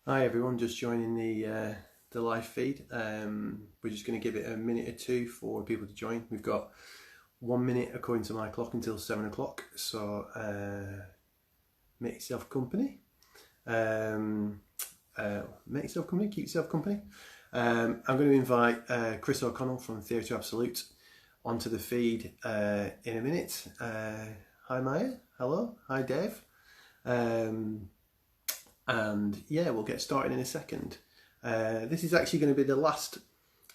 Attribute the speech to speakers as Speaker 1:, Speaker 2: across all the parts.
Speaker 1: Hi everyone, just joining the live feed. We're just going to give it a minute or two for people to join. We've got 1 minute according to my clock until 7 o'clock, so make yourself company. Um, Make yourself company, keep yourself company. I'm going to invite Chris O'Connell from Theatre Absolute onto the feed in a minute. Hi Maya, hello, hi Dave. Um, and yeah, we'll get started in a second. This is actually going to be the last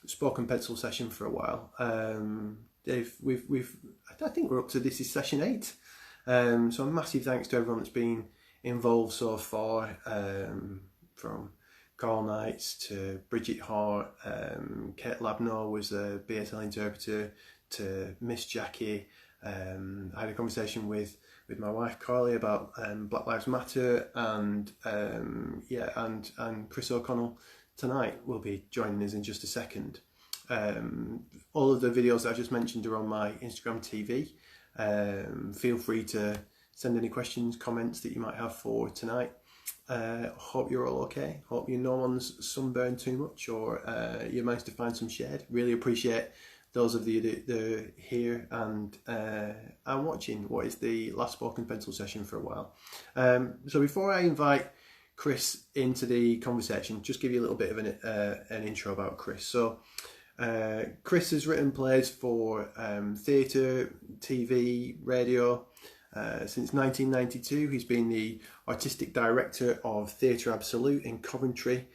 Speaker 1: Spokeandpencil session for a while. I think we're up to this is session 8. So a massive thanks to everyone that's been involved so far, from Carl Knights to Bridget Hart, Kate Labnor was a BSL interpreter, to Miss Jackie. I had a conversation with my wife Carly about Black Lives Matter, and and Chris O'Connell tonight will be joining us in just a second. All of the videos that I just mentioned are on my Instagram TV. Feel free to send any questions, comments that you might have for tonight. Hope you're all okay. Hope no one's sunburned too much, or you managed to find some shade. Really appreciate those of you that are here and watching what is the last Spokeandpencil session for a while. So before I invite Chris into the conversation, just give you a little bit of an intro about Chris. So Chris has written plays for theatre, TV, radio. Since 1992, he's been the artistic director of Theatre Absolute in Coventry,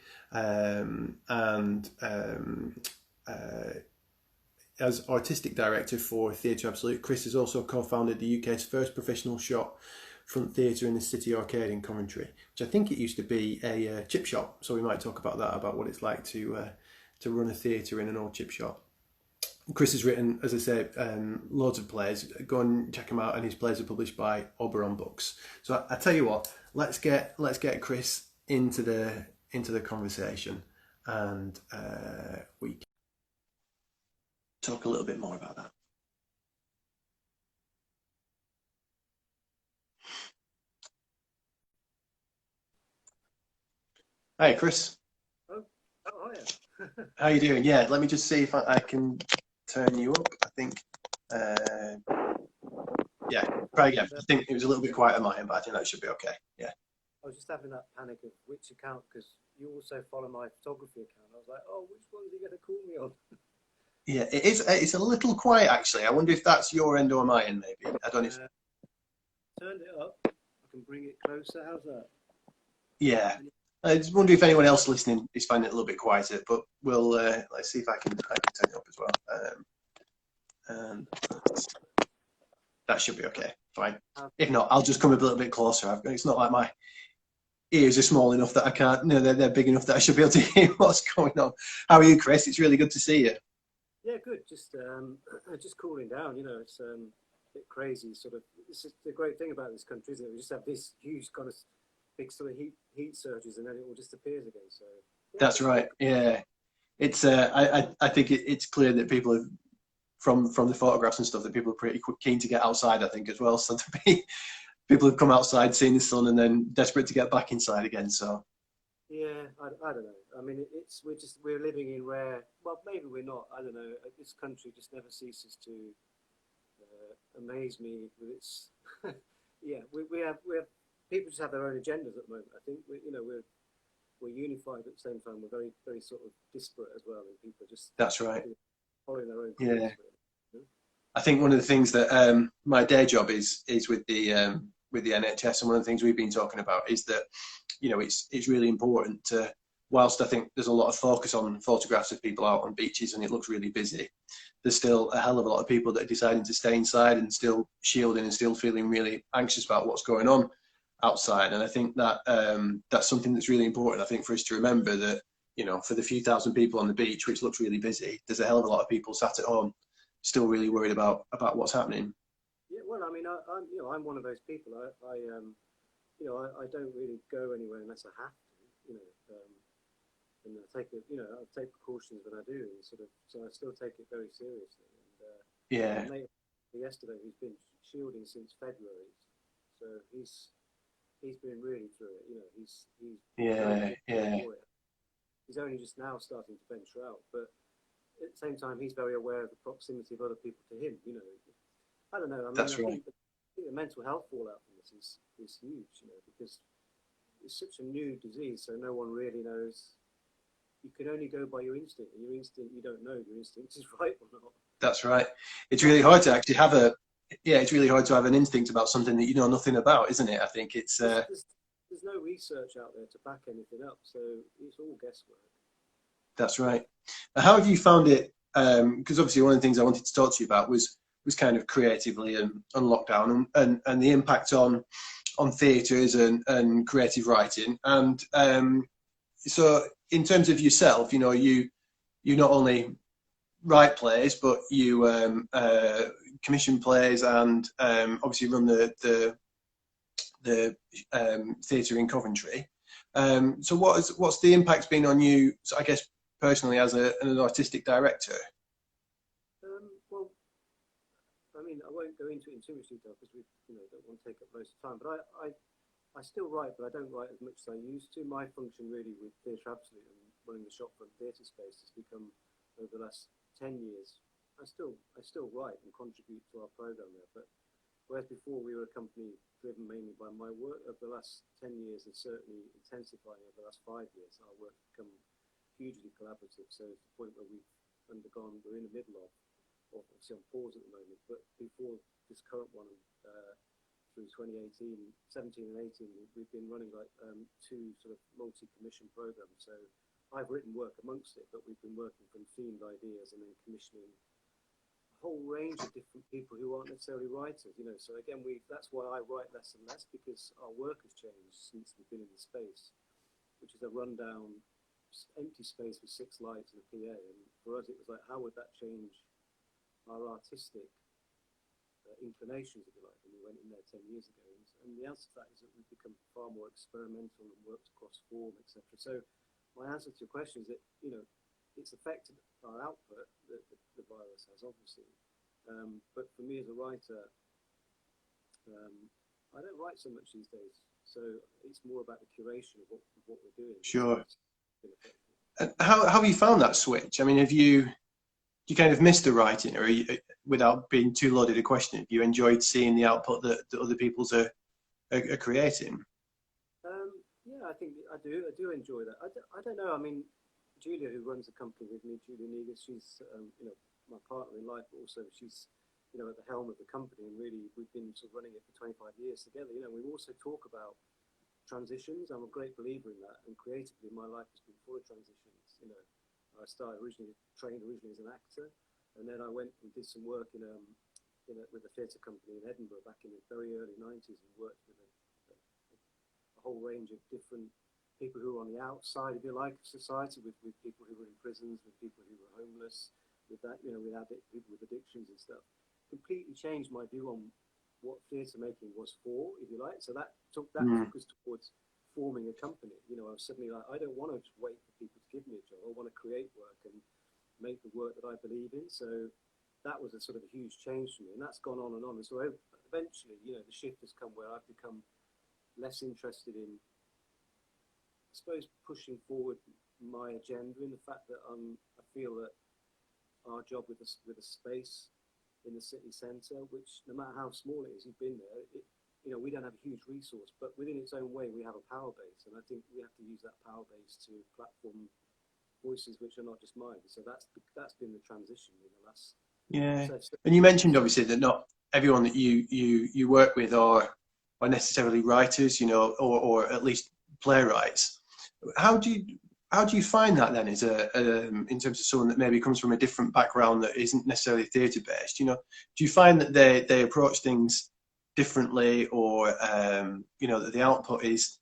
Speaker 1: as artistic director for Theatre Absolute, Chris has also co-founded the UK's first professional shop front theatre in the City Arcade in Coventry, which I think it used to be a chip shop. So we might talk about that, about what it's like to run a theatre in an old chip shop. Chris has written, as I say, loads of plays. Go and check him out, and his plays are published by Oberon Books. So I tell you what, let's get Chris into the conversation, and we can talk a little bit more about that. Hi, Chris.
Speaker 2: Oh, hiya.
Speaker 1: How you doing? Yeah, let me just see if I can turn you up. I think, yeah, try again. I think it was a little bit quiet on my end, but I think that should be okay. Yeah.
Speaker 2: I was just having that panic of which account, because you also follow my photography account. I was like, oh, which one's he going to call me on?
Speaker 1: Yeah, it is. It's a little quiet actually. I wonder if that's your end or my end. Maybe I don't know.
Speaker 2: Turned it up. I can bring it closer. How's that?
Speaker 1: Yeah, I just wonder if anyone else listening is finding it a little bit quieter. But we'll let's see if I can turn it up as well. And that should be okay. Fine. If not, I'll just come a little bit closer. It's not like my ears are small enough that I can't. No, they're big enough that I should be able to hear what's going on. How are you, Chris? It's really good to see you.
Speaker 2: Yeah, good. Just just cooling down. It's a bit crazy. Sort of. This is the great thing about this country, isn't it? We just have this huge kind of big sort of heat surges, and then it all disappears again. So yeah,
Speaker 1: That's right. Yeah, it's. I think it's clear that people have, from the photographs and stuff, that people are pretty keen to get outside. I think as well. So to be people have come outside, seen the sun, and then desperate to get back inside again. So
Speaker 2: yeah, I don't know. I mean, we're living in rare. Well, maybe we're not. I don't know. This country just never ceases to amaze me with its. Yeah, we have people just have their own agendas at the moment. I think we're unified at the same time. We're very very sort of disparate as well, and people are just
Speaker 1: that's right.
Speaker 2: following their own
Speaker 1: Yeah.
Speaker 2: course. Really.
Speaker 1: I think one of the things that my day job is with the NHS, and one of the things we've been talking about is that it's really important to, whilst I think there's a lot of focus on photographs of people out on beaches and it looks really busy, there's still a hell of a lot of people that are deciding to stay inside and still shielding and still feeling really anxious about what's going on outside. And I think that that's something that's really important. I think for us to remember that for the few thousand people on the beach, which looks really busy, there's a hell of a lot of people sat at home still really worried about what's happening.
Speaker 2: Yeah, well, I mean, I'm one of those people. I don't really go anywhere unless I have to. And I take precautions when I do, and sort of, so I still take it very seriously. And
Speaker 1: Yeah,
Speaker 2: my mate yesterday, he's been shielding since February, so he's been really through it. You know, he's
Speaker 1: Yeah, yeah,
Speaker 2: he's only just now starting to venture out, but at the same time, he's very aware of the proximity of other people to him. You know, I don't know. I mean,
Speaker 1: that's right.
Speaker 2: I think the mental health fallout from this is huge. You know, because it's such a new disease, so no one really knows. You can only go by your instinct, and your instinct, you don't know if your instinct is right or not.
Speaker 1: That's right. It's really hard to actually have it's really hard to have an instinct about something that you know nothing about, isn't it? I think it's.
Speaker 2: There's no research out there to back anything up, so it's all guesswork.
Speaker 1: That's right. How have you found it? Because obviously one of the things I wanted to talk to you about was kind of creatively and lockdown and the impact on theatres and creative writing. And so in terms of yourself, you know, you not only write plays, but you commission plays and obviously run the theatre in Coventry. So what's the impact been on you, I guess, personally as an artistic director?
Speaker 2: Well, I mean, I won't go into it in too much detail because we, don't want to take up most of the time. But I still write, but I don't write as much as I used to. My function really with Theatre Absolute and running the Shopfront Theatre Space has become over the last 10 years. I still write and contribute to our program there, but whereas before we were a company driven mainly by my work, over the last 10 years and certainly intensifying over the last 5 years, our work has become hugely collaborative. So it's the point where we're in the middle of obviously on pause at the moment, but before this current one, through 2018, 17 and 18, we've been running like two sort of multi-commission programs. So I've written work amongst it, but we've been working from themed ideas and then commissioning a whole range of different people who aren't necessarily writers, So again, that's why I write less and less, because our work has changed since we've been in the space, which is a rundown, empty space with 6 lights and a PA. And for us, it was like, how would that change our artistic inclinations, if you like, when we went in there 10 years ago? And the answer to that is that we've become far more experimental and worked across form, etc. So my answer to your question is that, it's affected our output, the virus has, obviously. But for me as a writer, I don't write so much these days. So it's more about the curation of what we're doing.
Speaker 1: Sure. And how have you found that switch? I mean, have you kind of missed the writing, or without being too loaded a question, have you enjoyed seeing the output that other people's are creating?
Speaker 2: Yeah, I think I do enjoy that. I don't know. I mean, Julia, who runs the company with me, Julia Negus, she's my partner in life, but also she's at the helm of the company, and really we've been sort of running it for 25 years together. We also talk about transitions. I'm a great believer in that, and creatively my life has been full of transitions. I started trained originally as an actor, and then I went and did some work with a theatre company in Edinburgh back in the very early 90s, and worked with a whole range of different people who were on the outside, if you like, of society, with people who were in prisons, with people who were homeless, with that, with people with addictions and stuff. Completely changed my view on what theatre making was for, if you like. So that took us towards forming a company. I was suddenly like, I don't want to just wait for people to give me a job. I want to create work and make the work that I believe in. So that was a sort of a huge change for me, and that's gone on and on. And so eventually, the shift has come where I've become less interested in, I suppose, pushing forward my agenda, in the fact that I feel that our job with a space in the city centre, which no matter how small it is, you've been there, we don't have a huge resource, but within its own way, we have a power base, and I think we have to use that power base to platform voices which are not just mine. So that's been the transition in the last.
Speaker 1: Yeah, and you mentioned obviously that not everyone that you work with are necessarily writers, or at least playwrights. How do you find that then, as in terms of someone that maybe comes from a different background that isn't necessarily theatre based? Do you find that they approach things differently, or that the output is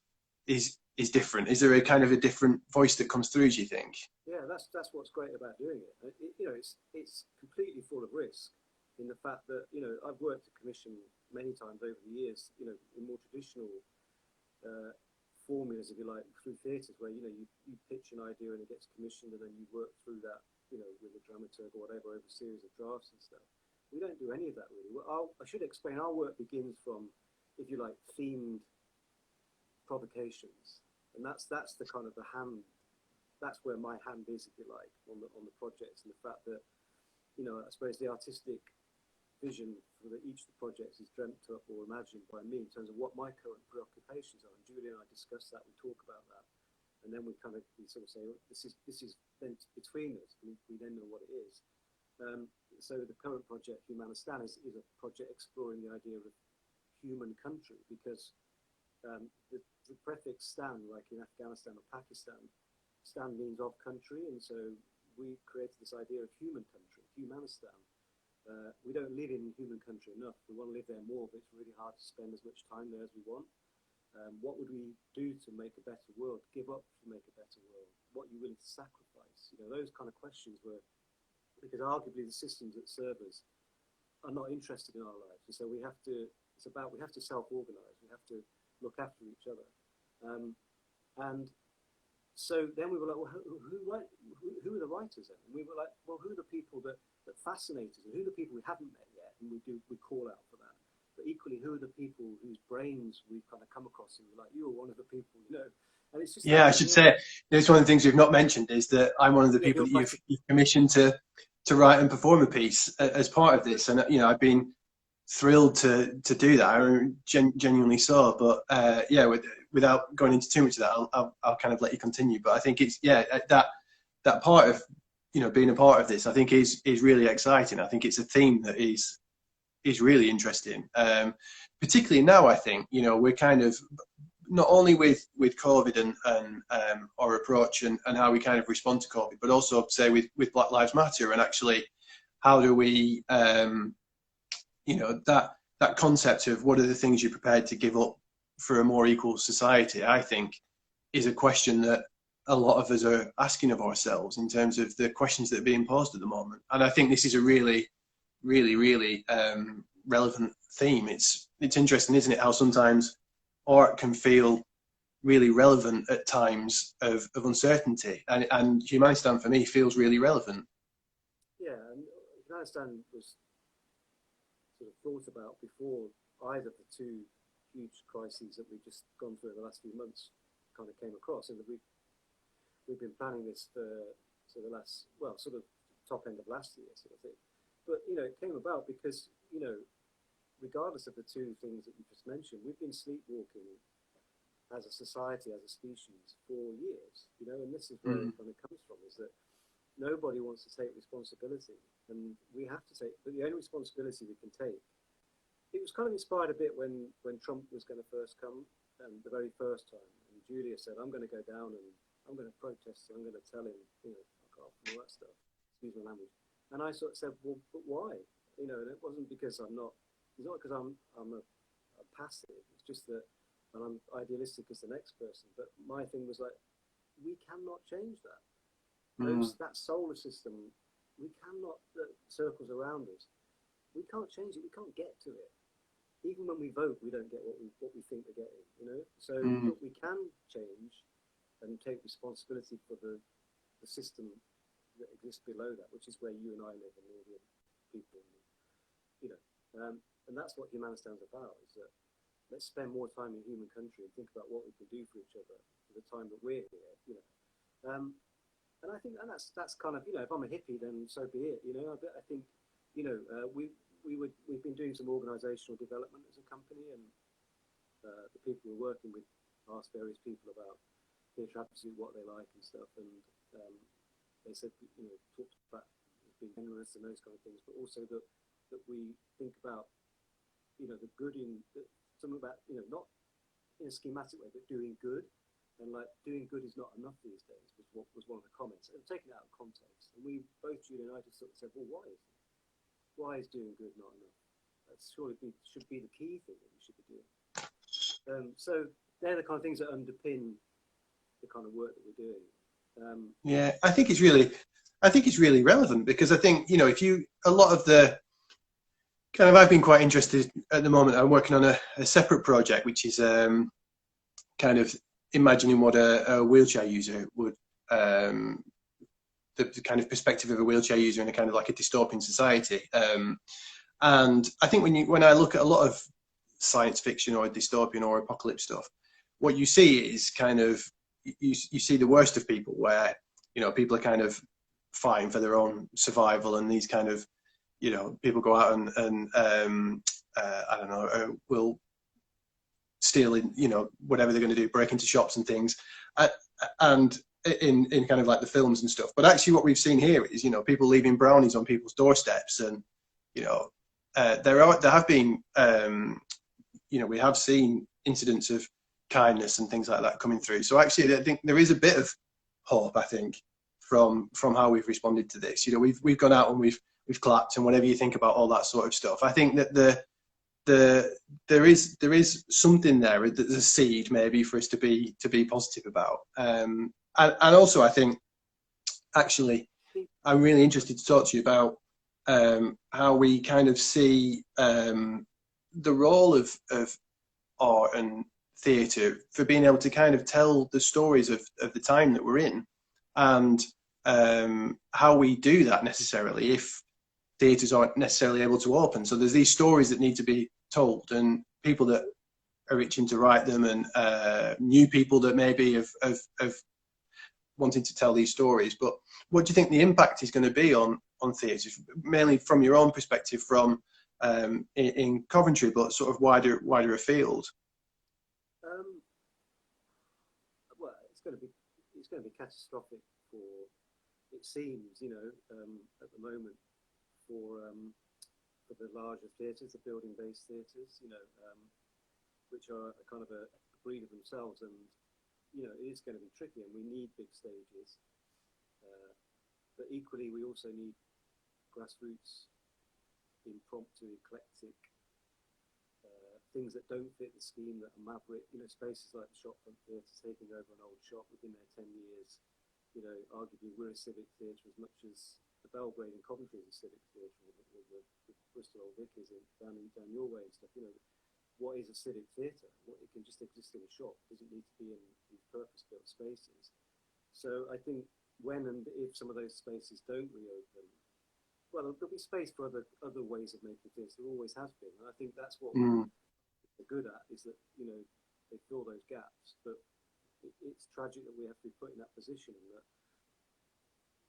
Speaker 1: different? Is there a kind of a different voice that comes through, do you think?
Speaker 2: Yeah, that's what's great about doing it. It's completely full of risk, in the fact that I've worked a commission many times over the years, in more traditional formulas, if you like, through theatres, where you pitch an idea and it gets commissioned, and then you work through that with a dramaturg or whatever over a series of drafts and stuff. We don't do any of that really. I should explain, our work begins from, if you like, themed provocations, and that's the kind of the hand. That's where my hand is, if you like, on the projects, and the fact that, you know, I suppose the artistic vision for each of the projects is dreamt up or imagined by me in terms of what my current preoccupations are. And Julia and I discuss that, we talk about that, and then we sort of say, oh, this is then between us. We then know what it is. So the current project, Humanistan, is a project exploring the idea of human country, because the prefix "stan," like in Afghanistan or Pakistan, "stan" means of country, and so we created this idea of human country, Humanistan. We don't live in human country enough. We want to live there more, but it's really hard to spend as much time there as we want. What would we do to make a better world? Give up to make a better world? What are you willing to sacrifice? You know, those kind of questions were, because arguably the systems that serve us are not interested in our lives, and so we have to self-organize. We have to look after each other. And so then we were like, well, who are the writers then? And we were like, well, who are the people that fascinate us, and who are the people we haven't met yet? And we call out for that. But equally, who are the people whose brains we've kind of come across, and we're like, you are one of the people, you know. And it's just,
Speaker 1: yeah, I should say, there's one of the things we've not mentioned is that I'm one of the people that you've commissioned to write and perform a piece as part of this, and you know, I've been thrilled to do that. I genuinely so. But yeah, without going into too much of that, I'll kind of let you continue. But I think it's, yeah, that part of, you know, being a part of this, I think is really exciting. I think it's a theme that is really interesting, particularly now. I think, you know, we're kind of not only with COVID and our approach and how we kind of respond to COVID, but also say with Black Lives Matter, and actually how do we you know, that concept of what are the things you're prepared to give up for a more equal society, I think is a question that a lot of us are asking of ourselves in terms of the questions that are being posed at the moment. And I think this is a really relevant theme. It's interesting, isn't it, how sometimes art can feel really relevant at times of uncertainty, and Humanistan for me feels really relevant.
Speaker 2: Yeah, and Humanistan was sort of thought about before either of the two huge crises that we've just gone through in the last few months kind of came across. And we've been planning this for the last, well, sort of top end of last year sort of thing. But, you know, it came about because, you know, regardless of the two things that you just mentioned, we've been sleepwalking as a society, as a species for years, you know, and this is where it kind of comes from, is that nobody wants to take responsibility, and we have to take, but the only responsibility we can take, it was kind of inspired a bit when Trump was going to first come, the very first time, and Julia said, I'm going to go down and I'm going to protest, and I'm going to tell him, you know, fuck off and all that stuff, excuse my language. And I sort of said, well, but why? You know, and it wasn't because it's not because I'm passive, it's just that, and I'm idealistic as the next person, but my thing was like, we cannot change that. That solar system, we cannot, that circles around us, we can't change it, we can't get to it. Even when we vote, we don't get what we think we're getting, you know? So but we can change and take responsibility for the system that exists below that, which is where you and I live and all the other people, you know. And that's what Humanistan's about, is that let's spend more time in human country and think about what we can do for each other for the time that we're here, you know. And I think, and that's kind of, you know, if I'm a hippie, then so be it, you know. I think, you know, we've been doing some organisational development as a company, and the people we're working with asked various people about theatre aptitude, what they like and stuff, and they said, you know, talked about being generous and those kind of things, but also that we think about, you know, the good in something about, you know, not in a schematic way, but doing good. And like, doing good is not enough these days, was one of the comments, and taken it out of context. And we both, Julie and I, just sort of said, well, why is doing good not enough? That surely should be the key thing that we should be doing. So they're the kind of things that underpin the kind of work that we're doing.
Speaker 1: Yeah, I think it's really relevant, because I think, you know, a lot of the kind of, I've been quite interested at the moment. I'm working on a separate project, which is kind of imagining what a wheelchair user would, the kind of perspective of a wheelchair user in a kind of like a dystopian society. And I think when I look at a lot of science fiction or dystopian or apocalypse stuff, what you see is kind of, you see the worst of people, where, you know, people are kind of fighting for their own survival, and these kind of, you know, people go out and I don't know, will steal, you know, whatever they're going to do, break into shops and things, and in kind of like the films and stuff. But actually what we've seen here is, you know, people leaving brownies on people's doorsteps, and, you know, there have been, you know, we have seen incidents of kindness and things like that coming through. So actually, I think there is a bit of hope, I think, from how we've responded to this. You know, we've gone out and we've clapped, and whatever you think about all that sort of stuff, I think that there is something there, there's a seed maybe for us to be positive about. And also, I think, actually, I'm really interested to talk to you about how we kind of see the role of art and theatre for being able to kind of tell the stories of the time that we're in, and how we do that necessarily if theatres aren't necessarily able to open. So there's these stories that need to be told, and people that are itching to write them, and new people that maybe have wanting to tell these stories. But what do you think the impact is going to be on theatres, mainly from your own perspective, from in Coventry, but sort of wider afield?
Speaker 2: Well, it's going to be catastrophic for, it seems, you know, at the moment, for the larger theatres, the building-based theatres, you know, which are a kind of a breed of themselves, and, you know, it is going to be tricky, and we need big stages, but equally we also need grassroots, impromptu, eclectic things that don't fit the scheme, that are maverick, you know, spaces like the Shopfront Theatre taking over an old shop. We've been there 10 years. You know, arguably we're a civic theatre as much as the Belgrade in Coventry is a civic theatre, with the Bristol Old Vic is down your way and stuff. You know, what is a civic theatre? It can just exist in a shop. It doesn't need to be in these purpose-built spaces. So I think when and if some of those spaces don't reopen, well, there'll be space for other ways of making theatre. There always has been, and I think that's what we're good at, is that, you know, they fill those gaps. But it's tragic that we have to be put in that position, and that,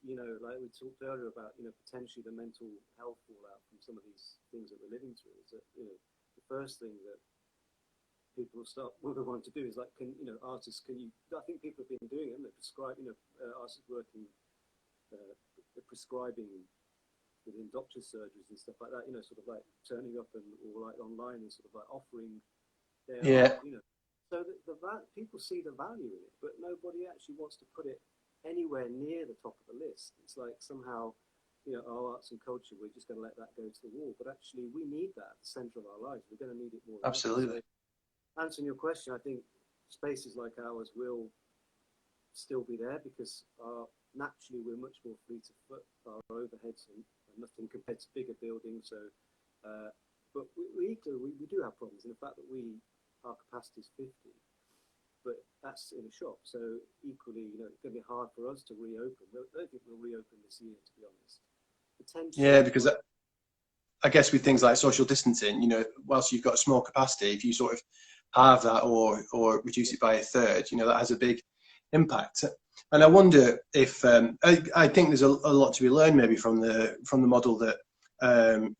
Speaker 2: you know, like we talked earlier about, you know, potentially the mental health fallout from some of these things that we're living through, is that, you know, the first thing that people will want to do is, like, you know, artists, I think people have been doing it, and they prescribe, you know, artists working, prescribing within doctor's surgeries and stuff like that, you know, sort of like turning up or like online and sort of like offering their art, you know, so that people see the value in it, but nobody actually wants to put it anywhere near the top of the list. It's like somehow, you know, our arts and culture, we're just going to let that go to the wall, but actually we need that at the centre of our lives. We're going to need it more.
Speaker 1: Absolutely.
Speaker 2: So, answering your question, I think spaces like ours will still be there, because naturally we're much more free to foot. Our overheads are nothing compared to bigger buildings. So, but we do have problems in the fact that our capacity is 50, but that's in a shop. So equally, you know, it's going to be hard for us to reopen. I don't think we'll reopen this year, to be honest. Potentially.
Speaker 1: Yeah, because I guess with things like social distancing, you know, whilst you've got a small capacity, if you sort of halve that or reduce it by a third, you know, that has a big impact. And I wonder if I think there's a lot to be learned maybe from the model that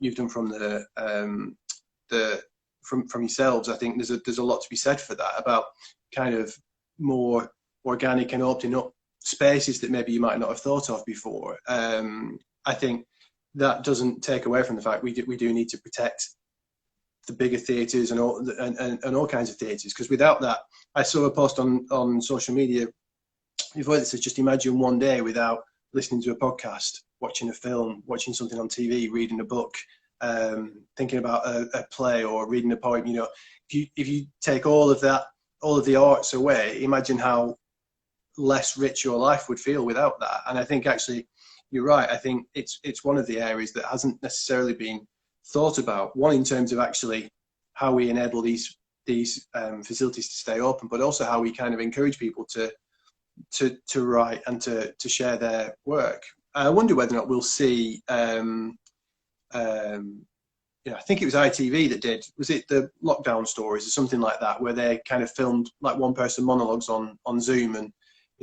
Speaker 1: you've done from from yourselves. I think there's a lot to be said for that, about kind of more organic and opening up spaces that maybe you might not have thought of before. I think that doesn't take away from the fact we do need to protect the bigger theatres and all kinds of theatres, because without that, I saw a post on social media before that says, just imagine one day without listening to a podcast, watching a film, watching something on TV, reading a book, thinking about a play or reading a poem. You know, if you take all of that, all of the arts away, imagine how less rich your life would feel without that. And I think actually you're right. I think it's one of the areas that hasn't necessarily been thought about. One, in terms of actually how we enable these facilities to stay open, but also how we kind of encourage people to write and to share their work. I wonder whether or not we'll see I think it was ITV that did, was it the lockdown stories or something like that, where they kind of filmed like one person monologues on Zoom. And,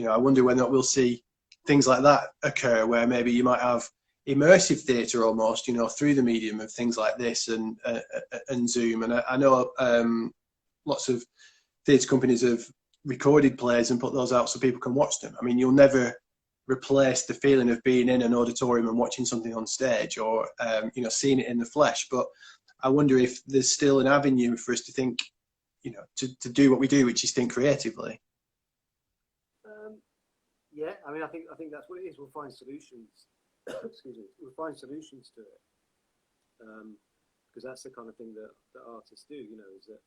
Speaker 1: I wonder whether or not we'll see things like that occur, where maybe you might have immersive theatre almost, through the medium of things like this and Zoom. And I know lots of theatre companies have recorded plays and put those out so people can watch them. I mean, you'll never replace the feeling of being in an auditorium and watching something on stage, or seeing it in the flesh. But I wonder if there's still an avenue for us to think, to do what we do, which is think creatively.
Speaker 2: Yeah, I mean, I think that's what it is. We'll find solutions. Excuse me. We'll find solutions to it, because that's the kind of thing that artists do. Is that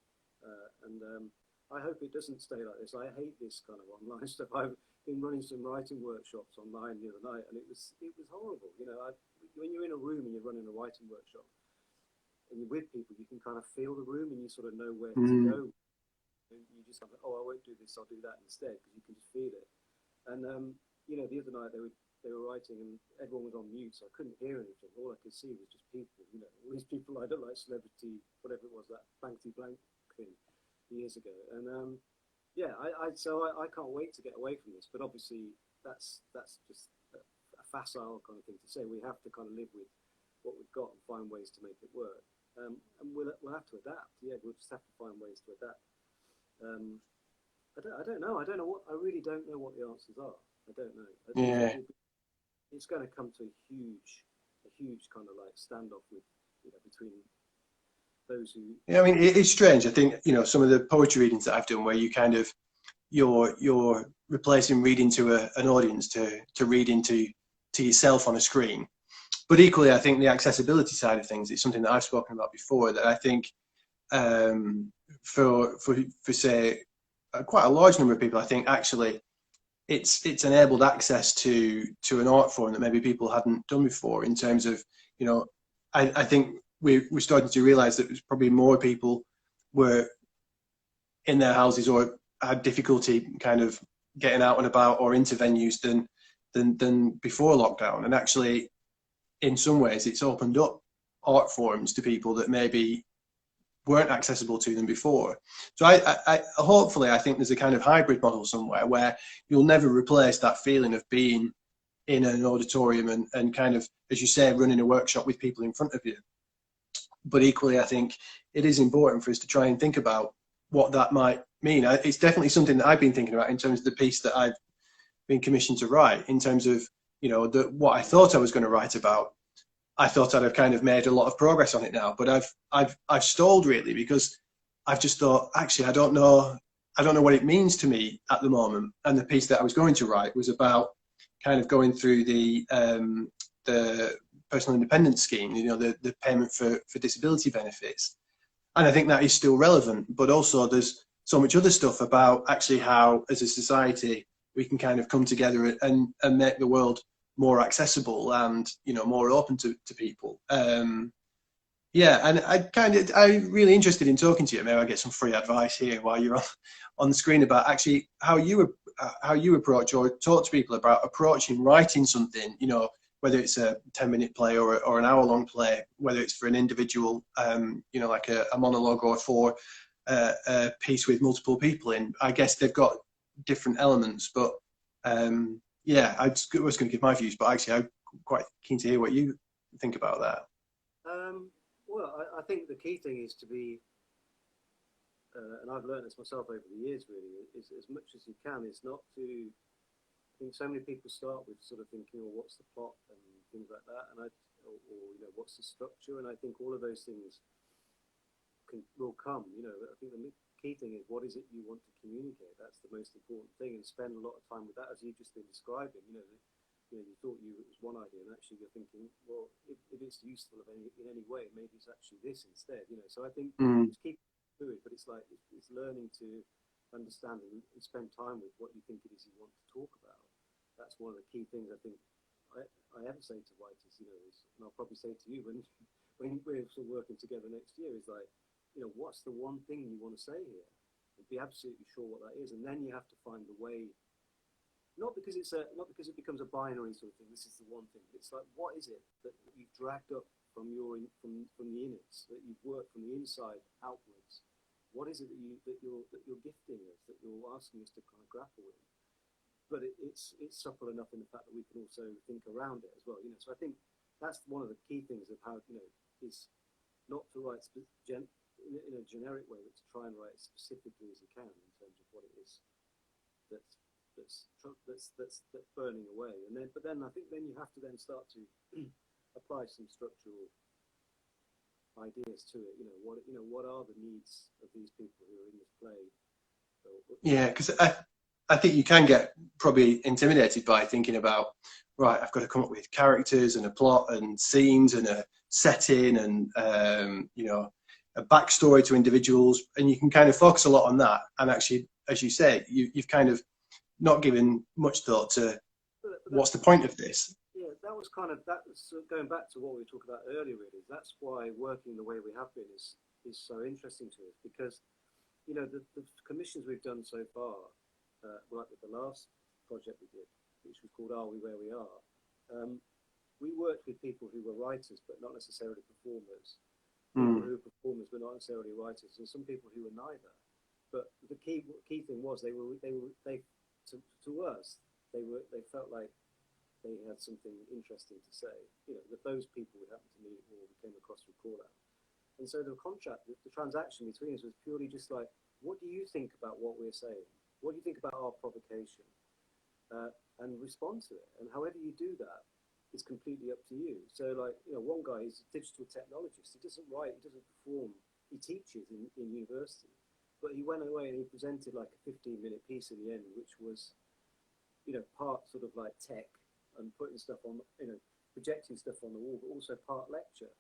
Speaker 2: I hope it doesn't stay like this. I hate this kind of online stuff. I've been running some writing workshops online the other night, and it was horrible. When you're in a room and you're running a writing workshop, and you're with people, you can kind of feel the room, and you sort of know where to go. And you just have, I won't do this. I'll do that instead, because you can just feel it. And the other night they were writing, and everyone was on mute, so I couldn't hear anything. All I could see was just people. All these people I don't like, celebrity, whatever it was, that blankety blank thing years ago. And so I can't wait to get away from this. But obviously that's just a facile kind of thing to say. We have to kind of live with what we've got and find ways to make it work. And we'll have to adapt. Yeah, we'll just have to find ways to adapt. I don't know. I really don't know what the answers are. I don't know. It's going to come to a huge kind of like standoff with, between those who.
Speaker 1: Yeah, I mean, it's strange. I think some of the poetry readings that I've done, where you kind of you're replacing reading to an audience to read into yourself on a screen. But equally, I think the accessibility side of things is something that I've spoken about before. That I think for say quite a large number of people, I think actually it's enabled access to an art form that maybe people hadn't done before. In terms of I think we're starting to realise that there's probably more people were in their houses or had difficulty kind of getting out and about or into venues than before lockdown. And actually, in some ways, it's opened up art forms to people that maybe weren't accessible to them before. So I hopefully, I think there's a kind of hybrid model somewhere where you'll never replace that feeling of being in an auditorium and kind of, as you say, running a workshop with people in front of you. But equally, I think it is important for us to try and think about what that might mean. It's definitely something that I've been thinking about in terms of the piece that I've been commissioned to write, in terms of, what I thought I was going to write about. I thought I'd have kind of made a lot of progress on it now, but I've stalled really, because I've just thought, actually, I don't know what it means to me at the moment. And the piece that I was going to write was about kind of going through the personal independence scheme, the payment for disability benefits. And I think that is still relevant, but also there's so much other stuff about actually how, as a society, we can kind of come together and make the world more accessible and more open to people. And I'm really interested in talking to you. Maybe I get some free advice here while you're on the screen about actually how you approach or talk to people about approaching writing something. Whether it's a 10-minute play or an hour-long play, whether it's for an individual, like a monologue, or for a piece with multiple people in. I guess they've got different elements, but I was going to give my views, but actually I'm quite keen to hear what you think about that.
Speaker 2: Well, I think the key thing is to be, and I've learned this myself over the years, really, is as much as you can, is not to. I think so many people start with sort of thinking, what's the plot and things like that, and what's the structure, and I think all of those things will come. I think the key thing is, what is it you want to communicate? That's the most important thing, and spend a lot of time with that, as you've just been describing. You thought it was one idea, and actually you're thinking, well, if it's useful in any way, maybe it's actually this instead. So I think just keep doing it, but it's like it's learning to understand and spend time with what you think it is you want to talk about. That's one of the key things I think I ever say to writers, and I'll probably say to you when we're sort of working together next year, is like, what's the one thing you want to say here? And be absolutely sure what that is, and then you have to find the way. Not because it becomes a binary sort of thing. This is the one thing. It's like, what is it that you've dragged up from from the innards, that you've worked from the inside outwards. What is it that you're gifting us, that you're asking us to kind of grapple with? But it's subtle enough in the fact that we can also think around it as well. So I think that's one of the key things of how is not to write in a generic way, but to try and write as specifically as you can in terms of what it is that's burning away. But then I think then you have to then start to apply some structural ideas to it. What are the needs of these people who are in this play?
Speaker 1: Yeah, because I think you can get probably intimidated by thinking about, right, I've got to come up with characters and a plot and scenes and a setting and a backstory to individuals, and you can kind of focus a lot on that. And actually, as you say, you've kind of not given much thought to what's the point of this.
Speaker 2: Yeah, that was going back to what we were talking about earlier. Really, that's why working the way we have been is so interesting to us, because the commissions we've done so far. Like with the last project we did, which was called Are We Where We Are, we worked with people who were writers but not necessarily performers, people who were performers but not necessarily writers, and some people who were neither. But the key thing was they to us they felt like they had something interesting to say, that those people we happened to meet or we came across through call out. And so the transaction between us was purely just like, what do you think about what we're saying? What do you think about our provocation? And respond to it. And however you do that is completely up to you. So one guy is a digital technologist. He doesn't write, he doesn't perform. He teaches in university. But he went away and he presented like a 15-minute piece in the end, which was, part sort of like tech and putting stuff on, projecting stuff on the wall, but also part lecture.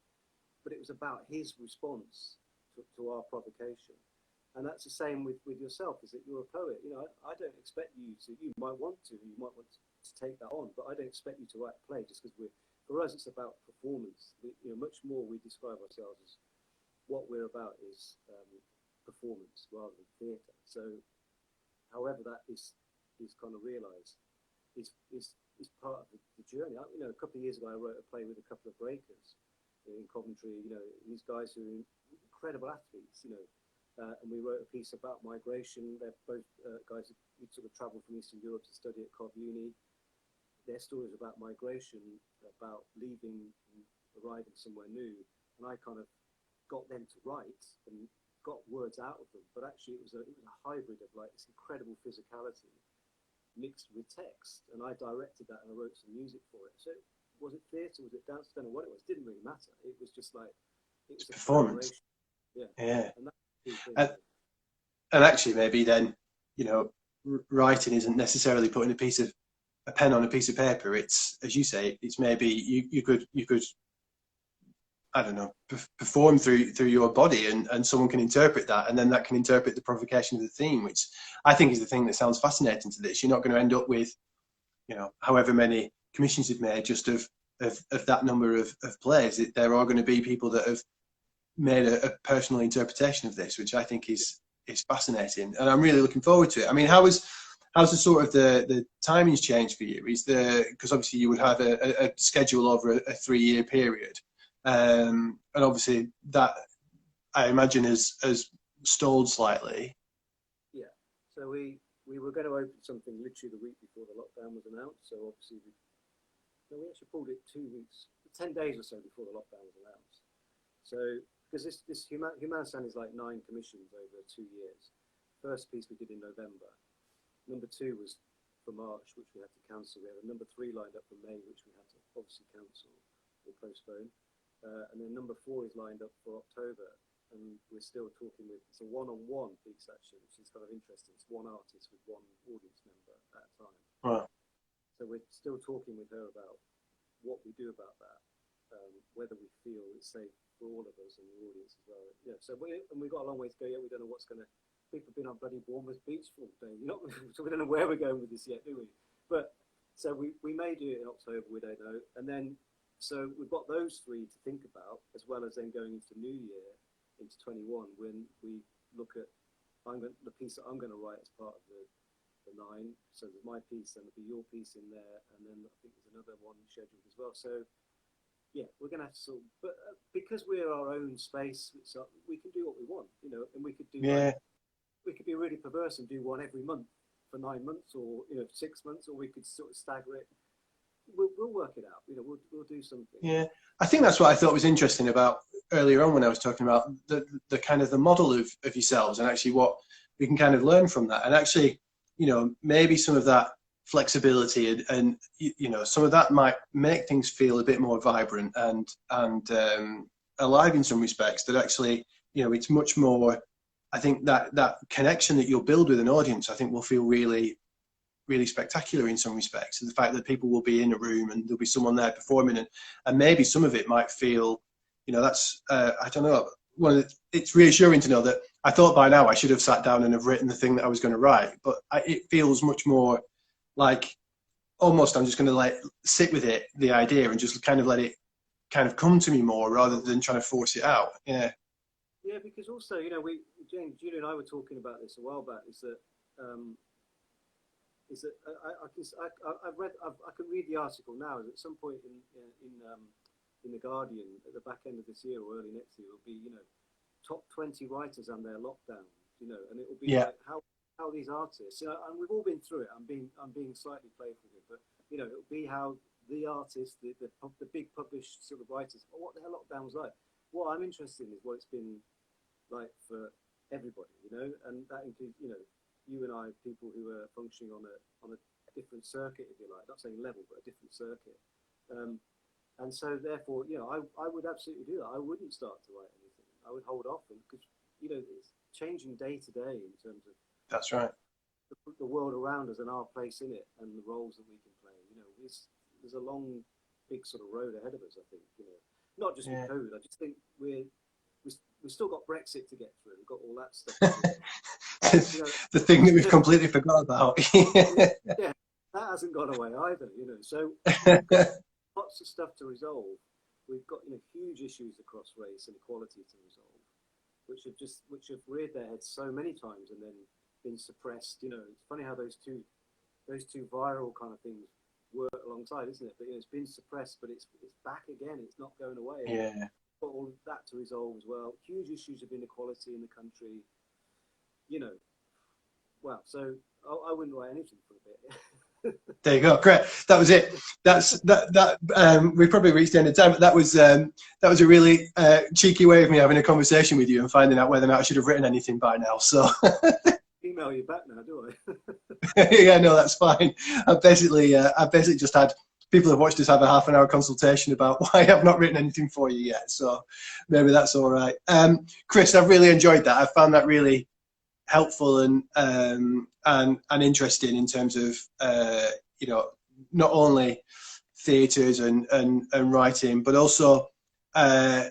Speaker 2: But it was about his response to our provocation. And that's the same with yourself, is that you're a poet. I don't expect you might want to take that on, but I don't expect you to write a play just because for us, it's about performance. Much more we describe ourselves as what we're about is performance rather than theatre. So however that is kind of realised is part of the journey. A couple of years ago, I wrote a play with a couple of breakers in Coventry, these guys who are incredible athletes, and we wrote a piece about migration. They're both guys who sort of travelled from Eastern Europe to study at Cov Uni. Their stories about migration, about leaving and arriving somewhere new. And I kind of got them to write and got words out of them. But actually, it was a hybrid of like this incredible physicality mixed with text. And I directed that and I wrote some music for it. So was it theatre? Was it dance? I don't know what it was. It didn't really matter. It was just like, it was a
Speaker 1: performance.
Speaker 2: Yeah.
Speaker 1: And actually, maybe then, writing isn't necessarily putting a pen on a piece of paper. It's, as you say, it's maybe you could I don't know, perform through your body, and someone can interpret that, and then that can interpret the provocation of the theme, which I think is the thing that sounds fascinating to this. You're not going to end up with, however many commissions you've made just of that number of plays. There are going to be people that have made a personal interpretation of this, which I think is fascinating, and I'm really looking forward to it. I mean, how's the sort of the timings changed for you? Because obviously you would have a schedule over a 3-year period, and obviously that I imagine has stalled slightly.
Speaker 2: Yeah, so we were going to open something literally the week before the lockdown was announced. So obviously we actually pulled it 2 weeks, 10 days or so before the lockdown was announced. So because this Humanistan is like 9 commissions over 2 years. First piece we did in November. Number 2 was for March, which we had to cancel. We had a number 3 lined up for May, which we had to obviously cancel or postpone. And then number 4 is lined up for October. And we're still talking with, it's a one-on-one piece actually, which is kind of interesting. It's one artist with one audience member at a time.
Speaker 1: Right.
Speaker 2: So we're still talking with her about what we do about that, whether we feel it's safe for all of us and the audience as well. Yeah. So we've got a long way to go yet. We don't know what's going to. People have been on bloody Bournemouth Beach for all day. So we don't know where we're going with this yet, do we? But so we may do it in October. We don't know. And then so we've got those 3 to think about, as well as then going into New Year, into 21, when we look at the piece that I'm going to write as part of the 9. So there's my piece, then there'll be your piece in there, and then I think there's another one scheduled as well. So yeah, we're going to have to sort of, but because we're our own space, we can do what we want, you know, and we could do like, we could be really perverse and do one every month for 9 months, or, you know, 6 months, or we could sort of stagger it. We'll work it out, you know, we'll do something.
Speaker 1: Yeah, I think that's what I thought was interesting about earlier on when I was talking about the kind of the model of yourselves, and actually what we can kind of learn from that, and actually, you know, maybe some of that flexibility and you know, some of that might make things feel a bit more vibrant and alive in some respects. That actually, you know, it's much more. I think that connection that you'll build with an audience, I think, will feel really spectacular in some respects. And the fact that people will be in a room and there'll be someone there performing, and maybe some of it might feel, you know, that's I don't know. It's reassuring to know that I thought by now I should have sat down and have written the thing that I was going to write, but it feels much more like almost I'm just going to like sit with it, the idea, and just kind of let it kind of come to me more rather than trying to force it out. Yeah.
Speaker 2: Yeah, because also, you know, James, Julie and I were talking about this a while back. Is that I can read the article now. At some point in the Guardian at the back end of this year or early next year, will be, you know, top 20 writers and their lockdown. You know, and it will be like how these artists, you know, and we've all been through it. I'm being slightly playful here, but you know, it'll be how the artists, the big published sort of writers, what their lockdown was like. What I'm interested in is what it's been like for everybody, you know, and that includes, you know, you and I, people who are functioning on a different circuit, if you like, not saying level, but a different circuit. And so therefore, you know, I would absolutely do that. I wouldn't start to write anything. I would hold off, because, you know, it's changing day to day in terms of
Speaker 1: That's right.
Speaker 2: the world around us and our place in it and the roles that we can play. You know, there's a long, big sort of road ahead of us, I think, you know, not just with COVID. I just think we've still got Brexit to get through. We've got all that stuff. You know,
Speaker 1: the thing that we've completely forgot about.
Speaker 2: Yeah, that hasn't gone away either, you know. So we've got lots of stuff to resolve. We've got, you know, huge issues across race and equality to resolve, which have reared their heads so many times and then been suppressed. You know, it's funny how those two viral kind of things work alongside, isn't it? But, you know, it's been suppressed, but it's back again. It's not going away.
Speaker 1: Yeah.
Speaker 2: Got all that to resolve as well. Huge issues of inequality in the country. You know, wow. So I wouldn't write anything for a bit.
Speaker 1: There you go. Great. That was it. We've probably reached the end of time, but that was a really cheeky way of me having a conversation with you and finding out whether or not I should have written anything by now. So
Speaker 2: email you back now, do I?
Speaker 1: Yeah, no, that's fine. I've basically just had people have watched us have a half-an-hour consultation about why I've not written anything for you yet. So maybe that's all right. Chris, I've really enjoyed that. I found that really helpful and interesting in terms of you know, not only theatres and writing, but also I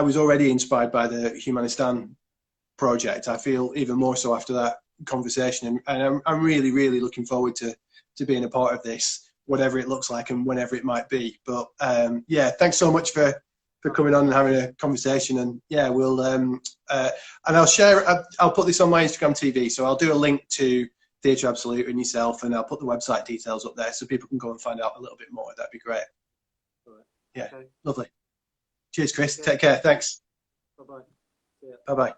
Speaker 1: was already inspired by the Humanistan project. I feel even more so after that conversation, and I'm really looking forward to being a part of this, whatever it looks like and whenever it might be. But yeah, thanks so much for coming on and having a conversation. And yeah, we'll and I'll put this on my Instagram TV, so I'll do a link to Theatre Absolute and yourself, and I'll put the website details up there so people can go and find out a little bit more. That'd be great.
Speaker 2: All right.
Speaker 1: Yeah,
Speaker 2: okay.
Speaker 1: Lovely. Cheers, Chris.
Speaker 2: Okay.
Speaker 1: Take care. Thanks.
Speaker 2: Bye-bye.
Speaker 1: Bye-bye.